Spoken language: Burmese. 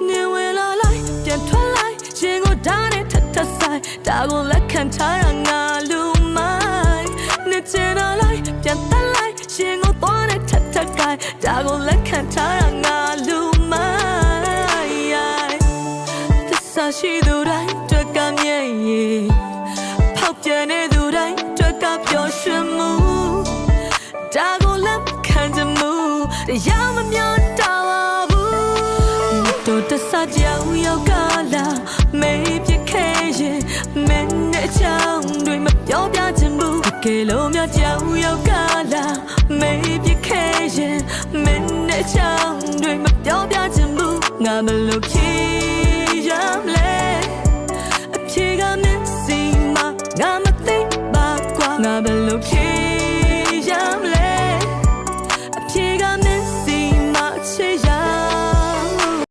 နေဝင်လာလိုက်ပြန်ထွက်လိုက်ရင်ကိုဓာတ်နဲ့ထထဆိုင်ဒါကိုလက်ခံထားရငါလူမိုင်းနေချင်လာလိုက်ပြန်တက်လိုက်ရင်ကိုသွားနဲ့ထထကိုင်းဒါကိုလက်ခံထားရငါလူမိုင်းသစ္စာရှိသူတိုင်းတွေ့ကမြဲရဲ့ဖောက်ပြန်နေသူတိုင်းတွေ့ကပျော်ရွှင်မှုဒါကိုလက်ခံကြမှုတရားမမျောတာပါဘူးတို့တဆကြောင်ရောက်ကလာမေးပြခဲ့ရင်မင်းနဲ့ချောင်းတွေမပြောပြချင်ဘူးတကယ်လို့များကြောင်ရောက်ကလာမေးပြခဲ့ရင်မင်းနဲ့ချောင်းတွေမပြောပြချင်ဘူးငါမလို့ဖြစ်